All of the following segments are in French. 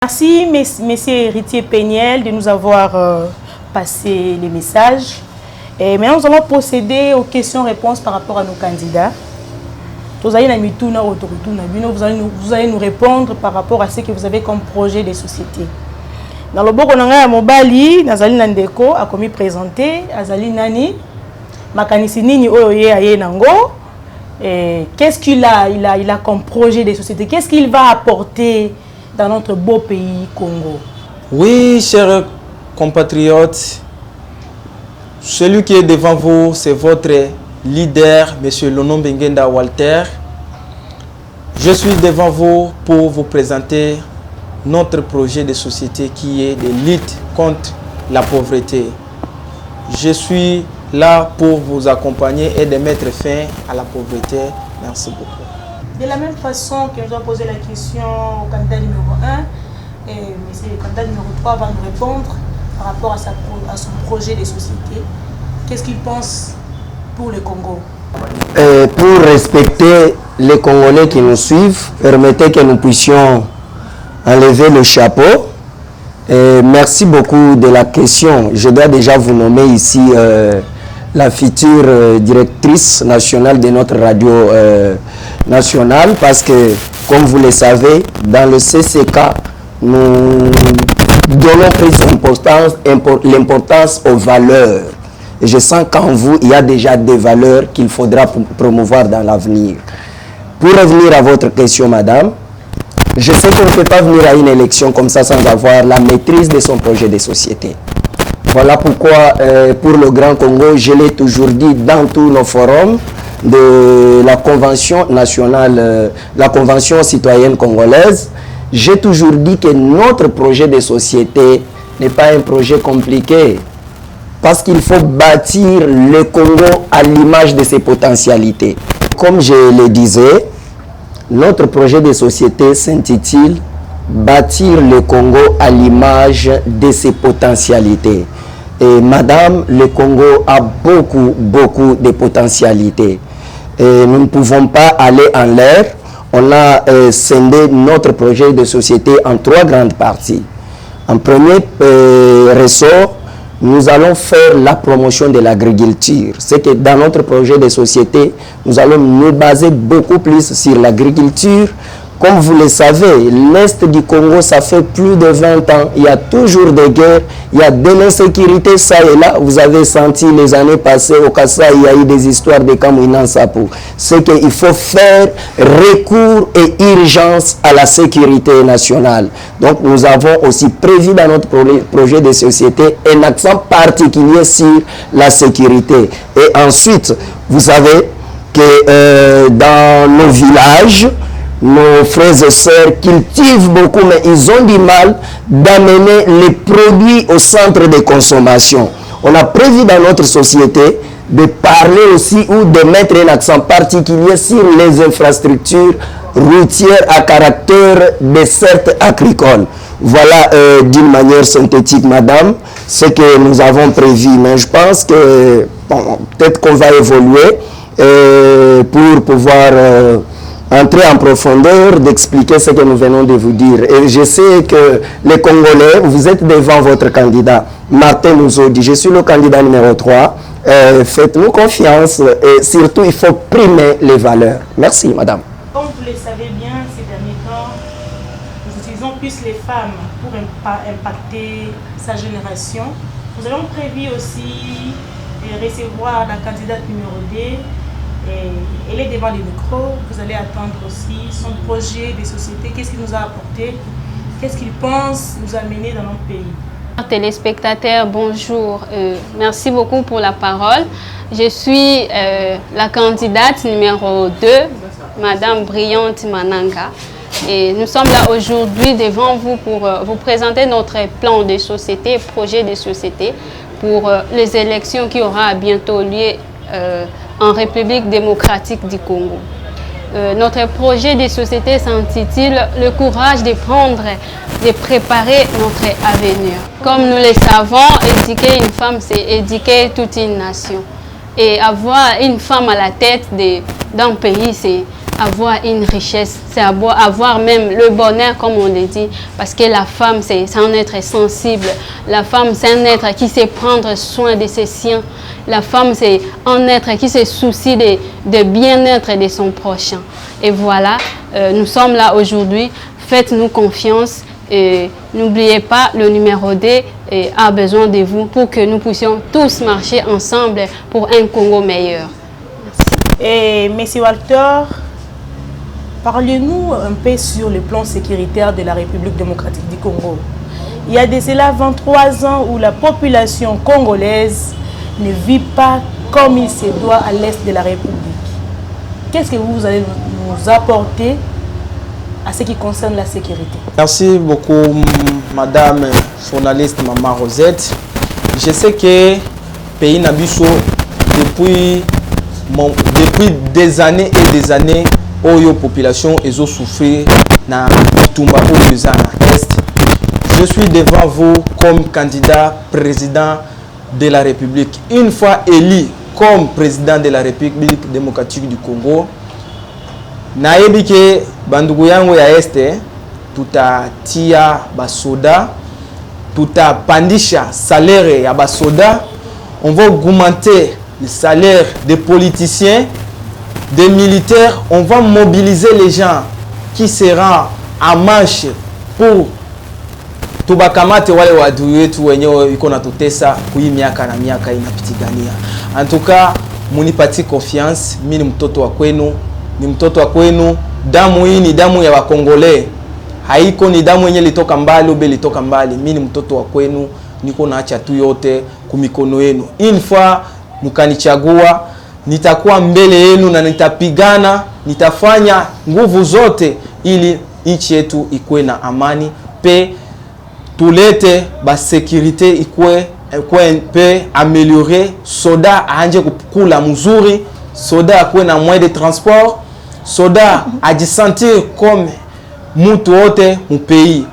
Merci, Monsieur Héritier Péniel, de nous avoir passé les messages. Et maintenant, nous allons procéder aux questions-réponses par rapport à nos candidats. Vous allez nous répondre par rapport à ce que vous avez comme projet de société. Dans le Boko Nanga Mobali, Nazali Nandeko a commis présenté Azali Nani, Makanisi Nini Oye Aye Nango. Qu'est-ce qu'il a? Il a comme projet de société. Qu'est-ce qu'il va apporter dans notre beau pays Congo? Oui, chers compatriotes, celui qui est devant vous, c'est votre leader, M. Lono Bengenda Walter. Je suis devant vous pour vous présenter notre projet de société qui est de lutte contre la pauvreté. Je suis là pour vous accompagner et de mettre fin à la pauvreté. Merci beaucoup. De la même façon que nous avons posé la question au candidat numéro 1, et le candidat numéro 3 va nous répondre par rapport à son projet de société. Qu'est-ce qu'il pense pour le Congo? Pour respecter les Congolais qui nous suivent, permettez que nous puissions enlever le chapeau. Merci beaucoup de la question. Je dois déjà vous nommer ici la future directrice nationale de notre radio nationale, parce que, comme vous le savez, dans le CCK, nous donnons plus l'importance aux valeurs. Et je sens qu'en vous, il y a déjà des valeurs qu'il faudra promouvoir dans l'avenir. Pour revenir à votre question, madame, je sais qu'on ne peut pas venir à une élection comme ça sans avoir la maîtrise de son projet de société. Voilà pourquoi, pour le Grand Congo, je l'ai toujours dit dans tous nos forums de la Convention nationale, la Convention citoyenne congolaise, j'ai toujours dit que notre projet de société n'est pas un projet compliqué, parce qu'il faut bâtir le Congo à l'image de ses potentialités. Comme je le disais, notre projet de société s'intitule « Bâtir le Congo à l'image de ses potentialités ». Et madame, le Congo a beaucoup de potentialités. Et nous ne pouvons pas aller en l'air. On a scindé notre projet de société en 3 grandes parties. En premier ressort, nous allons faire la promotion de l'agriculture. C'est que dans notre projet de société, nous allons nous baser beaucoup plus sur l'agriculture. Comme vous le savez, l'Est du Congo, ça fait plus de 20 ans. Il y a toujours des guerres, il y a de l'insécurité, ça et là. Vous avez senti les années passées au Kassa, il y a eu des histoires de Kamouinan Sapo. C'est qu'il faut faire recours et urgence à la sécurité nationale. Donc nous avons aussi prévu dans notre projet de société un accent particulier sur la sécurité. Et ensuite, vous savez que dans nos villages, nos frères et sœurs cultivent beaucoup, mais ils ont du mal d'amener les produits au centre de consommation. On a prévu dans notre société de parler aussi ou de mettre un accent particulier sur les infrastructures routières à caractère desserte agricole. Voilà d'une manière synthétique, madame, ce que nous avons prévu. Mais je pense que peut-être qu'on va évoluer pour pouvoir entrer en profondeur, d'expliquer ce que nous venons de vous dire. Et je sais que les Congolais, vous êtes devant votre candidat, Martin Mouzoudi. Je suis le candidat numéro 3. Faites-nous confiance et surtout, il faut primer les valeurs. Merci, madame. Comme vous le savez bien, ces derniers temps, nous utilisons plus les femmes pour impacter sa génération. Nous avons prévu aussi de recevoir la candidate numéro 2. Elle est devant les micros, vous allez attendre aussi son projet de société, qu'est-ce qu'il nous a apporté, qu'est-ce qu'il pense nous amener dans notre pays. Téléspectateurs, bonjour, merci beaucoup pour la parole. Je suis la candidate numéro 2, Madame Brillante Mananga. Et nous sommes là aujourd'hui devant vous pour vous présenter notre plan de société, projet de société pour les élections qui auront bientôt lieu en République démocratique du Congo. Notre projet de société s'intitule « Le courage de prendre, de préparer notre avenir ». Comme nous le savons, éduquer une femme, c'est éduquer toute une nation. Et avoir une femme à la tête d'un pays, avoir une richesse, c'est avoir même le bonheur, comme on le dit, parce que la femme, c'est un être sensible. La femme, c'est un être qui sait prendre soin de ses siens. La femme, c'est un être qui se soucie de bien-être de son prochain. Et voilà, nous sommes là aujourd'hui. Faites-nous confiance. Et n'oubliez pas, le numéro 2 a besoin de vous pour que nous puissions tous marcher ensemble pour un Congo meilleur. Et M. Walter, parlez-nous un peu sur le plan sécuritaire de la République démocratique du Congo. Il y a de cela 23 ans où la population congolaise ne vit pas comme il se doit à l'est de la République. Qu'est-ce que vous allez nous apporter à ce qui concerne la sécurité? Merci beaucoup, madame journaliste Maman Rosette. Je sais que le pays Nabiso, depuis des années et des années, la population a souffert dans le Est. Je suis devant vous comme candidat président de la République. Une fois élu comme président de la République démocratique du Congo, nayebi ke bandugu yango ya este tutatia basoda, tutapandisha salaire ya basoda, on va augmenter le salaire des politiciens, des militaires, on va mobiliser les gens qui seront en marche pour tubakamate wale wadui wetu wenyewe iko na tutesa kui miaka na miaka inapitigania. En tout cas, munipati confiance, mimi ni mtoto wa kwenu. Ni mtoto wa kwenu. Damu hii ni damu ya Wakongole. Haiko ni damu yenye litoka mbali ube litoka mbali. Mimi ni mtoto wa kwenu. Niko naacha tu yote kumikono yenu. Une fois mkanichagua, nitakuwa mbele yenu na nitapigana, nitafanya nguvu zote ili nchi yetu ikuwe na amani. Pe tulete ba sécurité ikuwe pe améliorer, soda anje kukula mzuri, soda akuwe na moyen de transport, soda ajisentir comme mutu wote mu pays.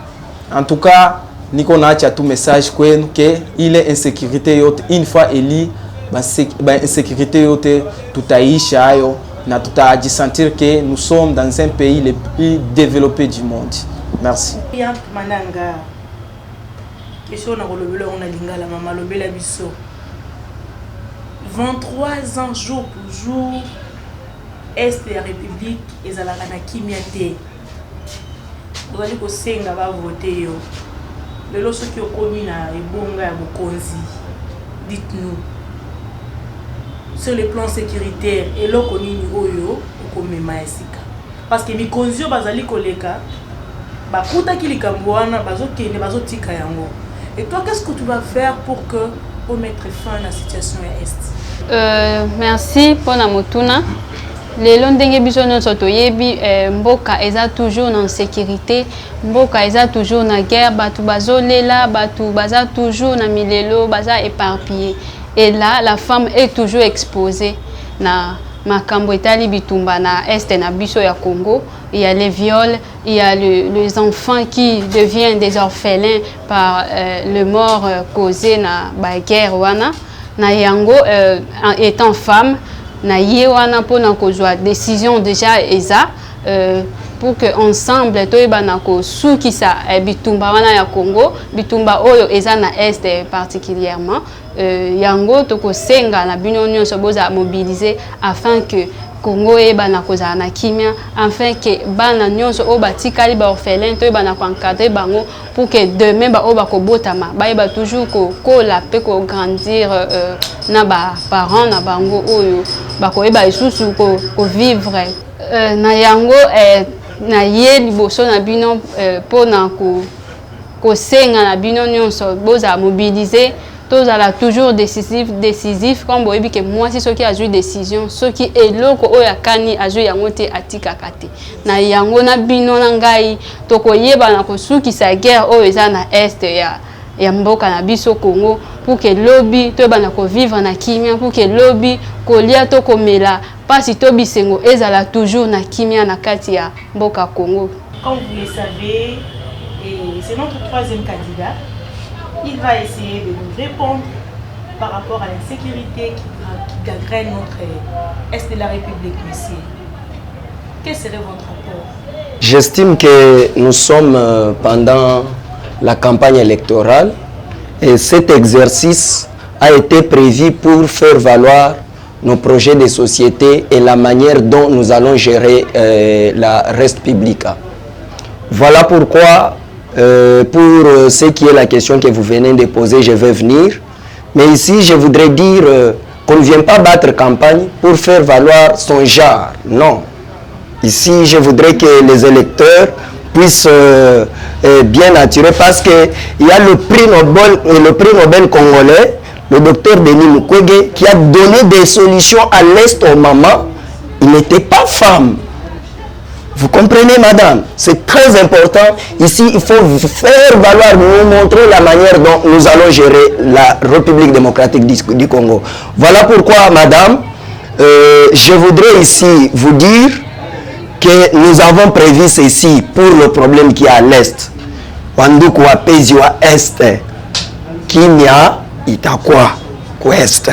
En tout cas, niko naacha tu message kwenu ke ile insécurité yote une fois eli ba insécurité yote tutaisha hayo na tutajisentir que nous sommes dans un pays le plus développé du monde. Merci. Mananga. Question na kolobela on a lingala mama lobela biso. 23 ans jour pour jour, est de la République ezalaka na kimia te. Vous allez ko senga ba voter yo. Lelo soki okomi na ebonga ya bokonzi. Dites-nous sur le plan sécuritaire et loko nini oyo okomema esika. Parce que mikonzi yo bazali koleka bakuta kilikambo wana bazokende bazotika yango. Et toi, qu'est-ce que tu vas faire pour mettre fin à la situation à Est? Merci pour la motuna. Les londenge biso nyonso toyebi mboka eza toujours en sécurité, mboka eza toujours na guerre, batu bazolela, batu baza toujours na milelo, baza éparpillé. Et là, la femme est toujours exposée na makambo etali bitumba na Est na biso ya Congo. Il y a les viols, il y a les enfants qui deviennent des orphelins par le mort causé na ba guerre wana. Na yango étant femme, na ye wana pour na kozwa décision déjà eza pour que ensemble toyeba na ko suki sa bitumba wana ya Congo, bitumba oyo eza na Est particulièrement. Yango toko senga na bino nyonso boza mobiliser afin que Congo e bana kozala na kimia, afin que bana nyonso o batikali ba orphelin to bana ko encadrer bango pour que demain ba o ba ko botama ba ba toujours ko la pe ko grandir na ba parents na bango oyo ba ko e ba isusu ko vivre na yango na ye liboso na bino pona ko senga na bino nyonso boza mobiliser. Tous ala toujours décisif comme boyebi que moi si ceux qui a joué décision ceux qui est loko oya kani a joué yango te atika kate na yango na bino na ngai to koyeba na kosuki sa guerre o eza na Est ya mboka na biso Congo pour que lobby to bana ko vivre na kimia pour que lobby ko lia to komela pasi to bisengo ezala toujours na kimia na kati ya mboka Congo. Comme vous le savez, et c'est notre troisième candidat. Il va essayer de nous répondre par rapport à l'insécurité qui gangrène notre Est de la République, monsieur. quel serait votre rapport? J'estime que nous sommes pendant la campagne électorale et cet exercice a été prévu pour faire valoir nos projets de société et la manière dont nous allons gérer la reste publique. Voilà pourquoi, pour ce qui est la question que vous venez de poser, je vais venir. Mais ici, je voudrais dire qu'on ne vient pas battre campagne pour faire valoir son genre. Non. Ici, je voudrais que les électeurs puissent bien attirer parce qu'il y a le prix Nobel congolais, le docteur Denis Mukwege, qui a donné des solutions à l'Est au moment. Il n'était pas femme. Vous comprenez, madame? C'est très important. Ici, il faut faire valoir, nous montrer la manière dont nous allons gérer la République démocratique du Congo. Voilà pourquoi, madame, je voudrais ici vous dire que nous avons prévu ceci pour le problème qui est à l'Est. Wanduku wapezi wa Est, kimya itakuwa Ouest.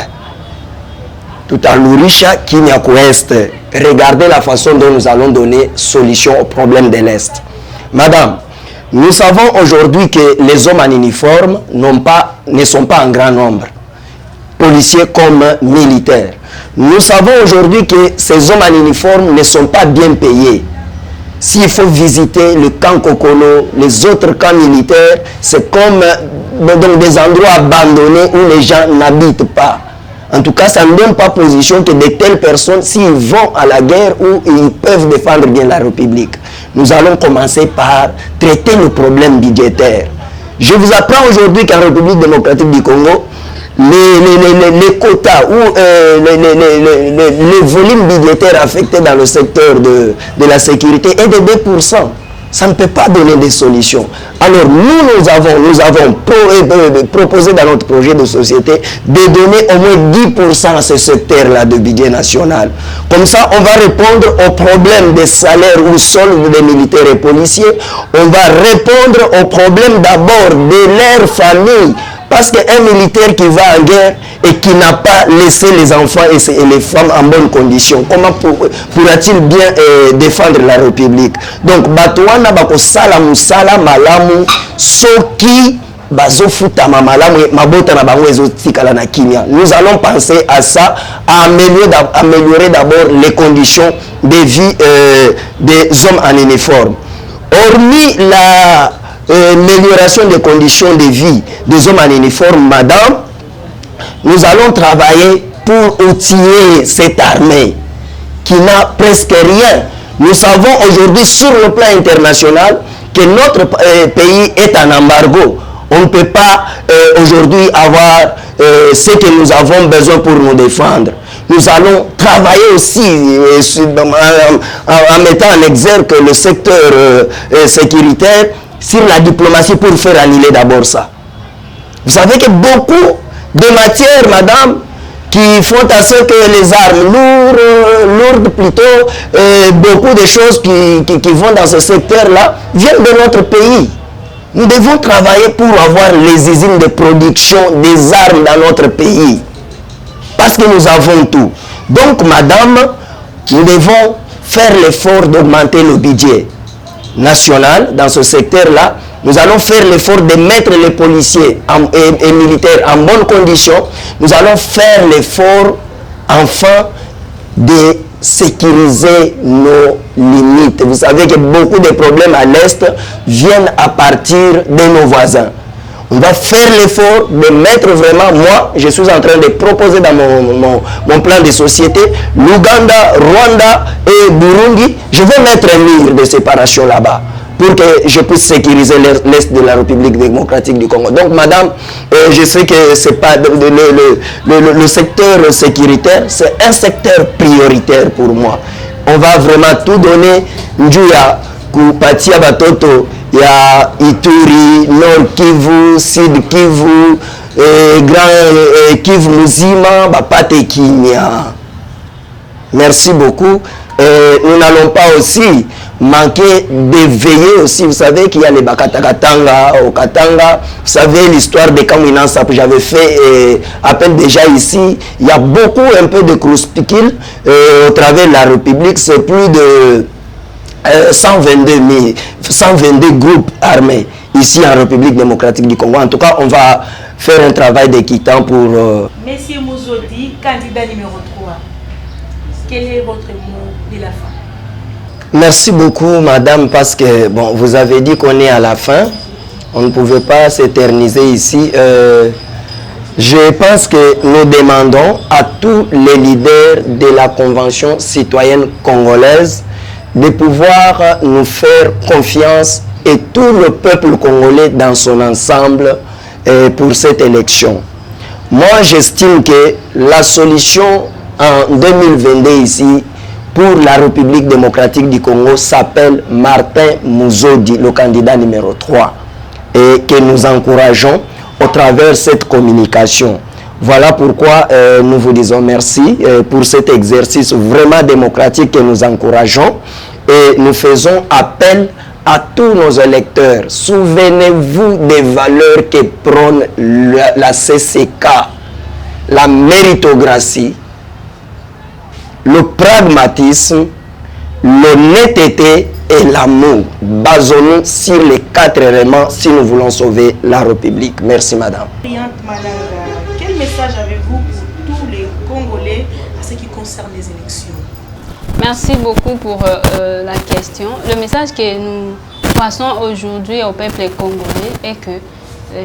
Tout à l'Ourisha, kimya Ouest. Regardez la façon dont nous allons donner solution au problème de l'Est. Madame, nous savons aujourd'hui que les hommes en uniforme ne sont pas en grand nombre, policiers comme militaires. Nous savons aujourd'hui que ces hommes en uniforme ne sont pas bien payés. S'il faut visiter le camp Kokolo, les autres camps militaires, c'est comme dans des endroits abandonnés où les gens n'habitent pas. En tout cas, ça ne donne pas position que de telles personnes, s'ils vont à la guerre où ils peuvent défendre bien la République. Nous allons commencer par traiter le problème budgétaire. Je vous apprends aujourd'hui qu'en République démocratique du Congo, les quotas ou les volumes budgétaires affectés dans le secteur de la sécurité est de 2%. Ça ne peut pas donner des solutions. Alors nous avons proposé dans notre projet de société de donner au moins 10% à ce secteur-là de budget national. Comme ça, on va répondre aux problèmes des salaires ou soldes des militaires et policiers. On va répondre aux problèmes d'abord de leur famille. Parce qu'un militaire qui va en guerre et qui n'a pas laissé les enfants et les femmes en bonne condition, comment pourra-t-il bien défendre la République? Donc, Batouana bako sala musala malamu soki bazofuta mamalamu mabota na bango ezotikala na kimia. Nous allons penser à ça, à améliorer d'abord les conditions de vie des hommes en uniforme. Hormis l'amélioration des conditions de vie des hommes en uniforme, madame, nous allons travailler pour outiller cette armée qui n'a presque rien. Nous savons aujourd'hui sur le plan international que notre pays est en embargo. On ne peut pas aujourd'hui avoir ce que nous avons besoin pour nous défendre. Nous allons travailler aussi en mettant en exergue le secteur sécuritaire sur la diplomatie pour faire annuler d'abord ça. Vous savez que beaucoup de matières, madame, qui font à ce que les armes lourdes plutôt, beaucoup de choses qui vont dans ce secteur-là, viennent de notre pays. Nous devons travailler pour avoir les usines de production des armes dans notre pays. Parce que nous avons tout. Donc, madame, nous devons faire l'effort d'augmenter le budget national dans ce secteur-là. Nous allons faire l'effort de mettre les policiers et militaires en bonne condition. Nous allons faire l'effort, enfin, de sécuriser nos limites. Vous savez que beaucoup de problèmes à l'Est viennent à partir de nos voisins. On va faire l'effort de mettre vraiment, moi, je suis en train de proposer dans mon plan de société, l'Ouganda, Rwanda et Burundi, je vais mettre un mur de séparation là-bas pour que je puisse sécuriser l'Est de la République démocratique du Congo. Donc, madame, je sais que c'est pas le secteur sécuritaire, c'est un secteur prioritaire pour moi. On va vraiment tout donner. Njuya, Kupatia Batoto, il y a Ituri, Nord Kivu, Sud Kivu, Grand Kivu Muzima, Bapate Kimia. Merci beaucoup. Nous n'allons pas aussi manquer d'éveiller aussi. Vous savez qu'il y a les Bakatakatanga, au Katanga. Vous savez l'histoire de Kaminansa que j'avais fait appel déjà ici. Il y a beaucoup un peu de crouspicil au travers de la République. C'est plus de 122 groupes armés ici en République démocratique du Congo. En tout cas, on va faire un travail d'équitant pour... Monsieur Mouzodi, candidat numéro 3, quel est votre mot de la fin? Merci beaucoup, madame, parce que bon, vous avez dit qu'on est à la fin. On ne pouvait pas s'éterniser ici. Je pense que nous demandons à tous les leaders de la Convention citoyenne congolaise de pouvoir nous faire confiance et tout le peuple congolais dans son ensemble pour cette élection. Moi, j'estime que la solution en 2022 ici pour la République démocratique du Congo s'appelle Martin Mouzodi, le candidat numéro 3, et que nous encourageons au travers de cette communication. Voilà pourquoi nous vous disons merci pour cet exercice vraiment démocratique que nous encourageons et nous faisons appel à tous nos électeurs. Souvenez-vous des valeurs que prône la CCK, la méritocratie, le pragmatisme, l'honnêteté et l'amour. Basons-nous sur les 4 éléments si nous voulons sauver la République. Merci, madame. Quel message avez-vous pour tous les Congolais à ce qui concerne les élections? Merci beaucoup pour la question. Le message que nous passons aujourd'hui au peuple congolais est que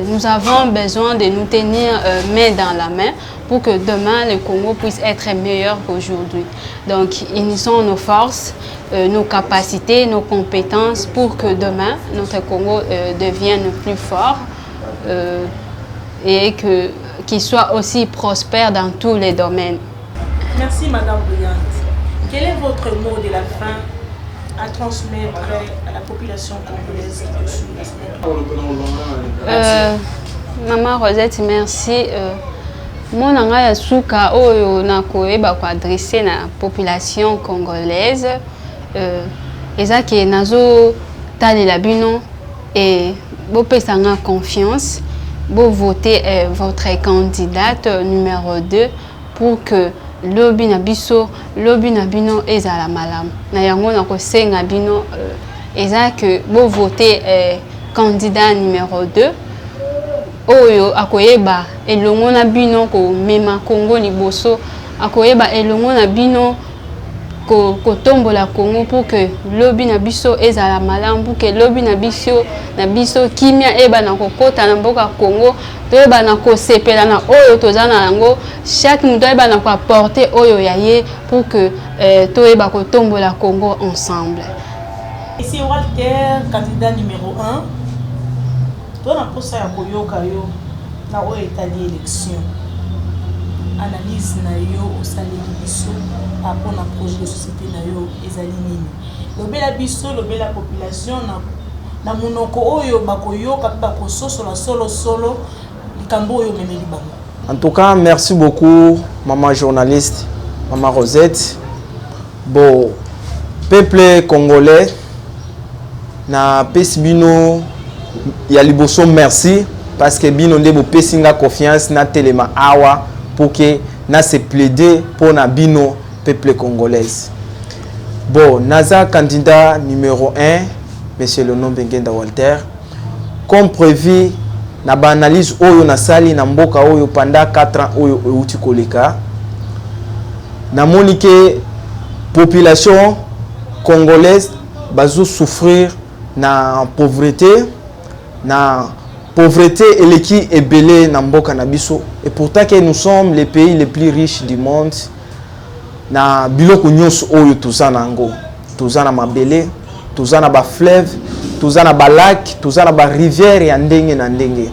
nous avons besoin de nous tenir main dans la main pour que demain le Congo puisse être meilleur qu'aujourd'hui. Donc unissons nos forces, nos capacités, nos compétences pour que demain notre Congo devienne plus fort et qu'il soit aussi prospère dans tous les domaines. Merci Madame Brillante. Quel est votre mot de la fin à transmettre à la population congolaise qui vous suit? Maman Rosette, merci. Mon nanga suka oyo na koyeba ko adresser na population congolaise ezaki nazo talela bino et bo pesanga confiance, bo voter votre candidate numéro 2 pour que lobi na bino ezala malamu. Na yango na kosenga bino ezaki bo voter candidat numéro 2 oyo akoyeba elongo na bino ko mema Congo liboso, akoyeba elongo na bino ko tombola Congo pour que lobi na biso ezala malamu, pour que lobi na biso kimia eba na kokota na mboka Congo, toyeba na kosepela na oyo tozana yango, chaque mutu eba na ko apporter oyo yaye pour que toyeba ko tombola Congo ensemble. Ici Walter, candidat numéro 1. Toi, na posa ya koyoka yo na oyo etali élection. Analyse na yo osali biso rapport na projet de société na yo ezali nini. Lobela biso, lobela population na monoko oyo bakoyoka pe bakososola solo likambo oyo memeli bango. En tout cas, merci beaucoup maman journaliste, maman Rosette. Bon, peuple congolais na pesi bino ya liboso merci parce que bino ndebo pesinga confiance na telema awa pour que na se plaider pour na bino peuple congolaise. Bon, naza candidat numéro 1 monsieur Lonon Bengenda Walter, comme prévu na ba analyse oyo na sali na mboka oyo pendant 4 ans oyo euti koleka na monike population congolaise bazo souffrir na pauvreté eleki ebele na mboka na biso, et pourtant que nous sommes les pays les plus riches du monde na biloko nyonso oyo tozana ngo, tozana mabele, tozana ba fleuve, tozana ba lac, tozana ba rivière ya ndenge na ndenge.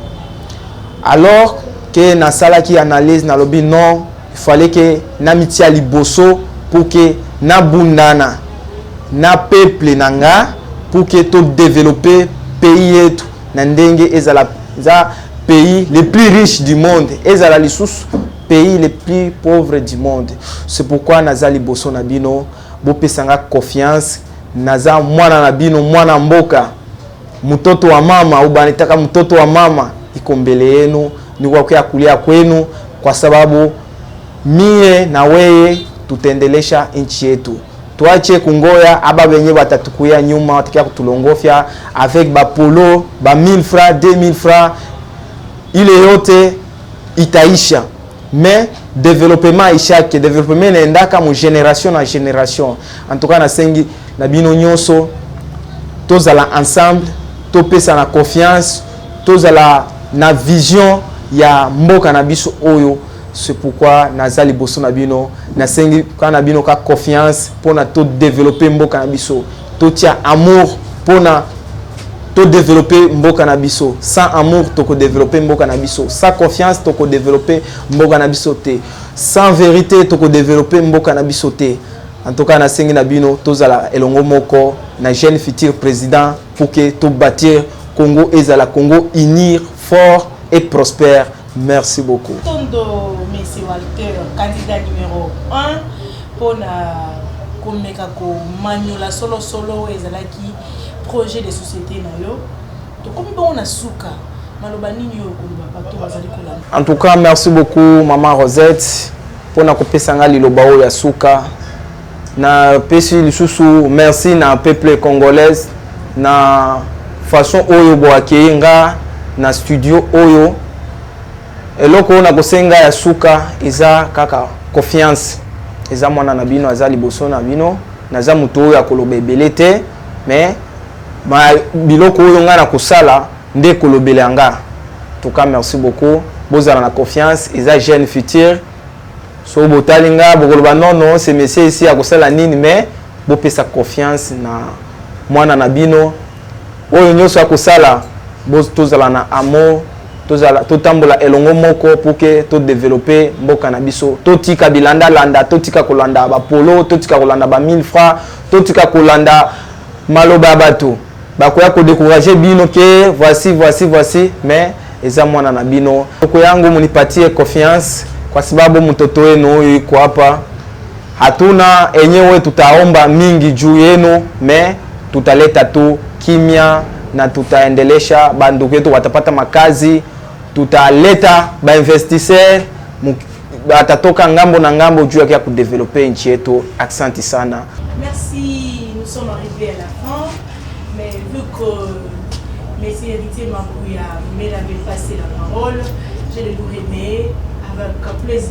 Alors que na salaki analyse na lobi non, il fallait que na mitia liboso pour que na bundana na peuple nanga pour que to développer pays yetu na ndenge ezala za pays les plus riches du monde, ezala lisusu pays les plus pauvres du monde. C'est pourquoi naza liboso na bino bo pesanga confiance, naza mwana na bino, mwana mboka, mtoto wa mama, ubanitaka mtoto wa mama iko mbele yenu, ni kwa kulia kwenu, kwa sababu mie na weye tutendelesha nchi yetu. tuache kungoya aba benye batatukuya nyuma watakia kutulongofya avec ba polo ba 1000 francs 2000 francs ile yote itaisha. Mais développement ishake, développement naendaka mu génération na génération. En tout cas na sengi na bino nyonso tozala ensemble, topesa na confiance, tozala na vision ya mboka na biso oyo. C'est pourquoi nazali boso na bino na sengi kana bino ka confiance pona to développer mboka na biso, to tia amour pona to développer mboka na biso. Sans amour toko développer mboka na biso, sans confiance toko développer mboka na biso te, sans vérité toko développer mboka na biso te. En tout cas na sengi na bino tozala elongo moko na jeune futur président pour que to bâtir Congo ezala Congo unir fort et prospère. Merci beaucoup. Tondo Monsieur Walter, candidat numéro 1 pour na komeka ko manyola solo ezalaki projet de société na yo. To komi bon na suka maloba nini yo ko bato bazali kolanda. En tout cas, merci beaucoup maman Rosette pour na kopesa nga liloba oyo ya suka. Na pesi lisusu merci na peuple congolais na façon oyo bo akeyenga na studio oyo. Eloko na kosenga ya suka eza kaka confiance. Eza mwana na bino aza liboso na bino, naza muto oyo akoloba ebele te, mais biloko oyo nga na kosala nde kolobela nga. En tout cas, merci beaucoup. Bozala na confiance, eza jeune futur. So botali nga bokoloba non c'est monsieur ici akosala nini, mais bopesa confiance na mwana na bino oyo nyonso akosala tozala na amour. To tambola elongo moko pour que to développer mboka na biso, to tika bilanda landa, to tika kolanda ba polo, to tika kolanda ba 1000 francs, to tika kolanda maloba bato bakoya ko décourager bino ke voici, mais eza mwana na bino ko yangu munipatie confiance kwa sababu mtoto wenu yuko hapa. Hatuna enyewe tutaomba mingi juu yenu, mais tutaleta tu kimya na tutaendelesha bandugu yetu watapata makazi, tutaleta ba investisseur batatoka ngambo na ngambo juu ya kudeveloper nchi yetu. Asante sana. Merci, nous sommes arrivés à la fin, mais vu que Monsieur Héritier Mambouya m'avait passé la parole, je l'ai aimé avec plaisir.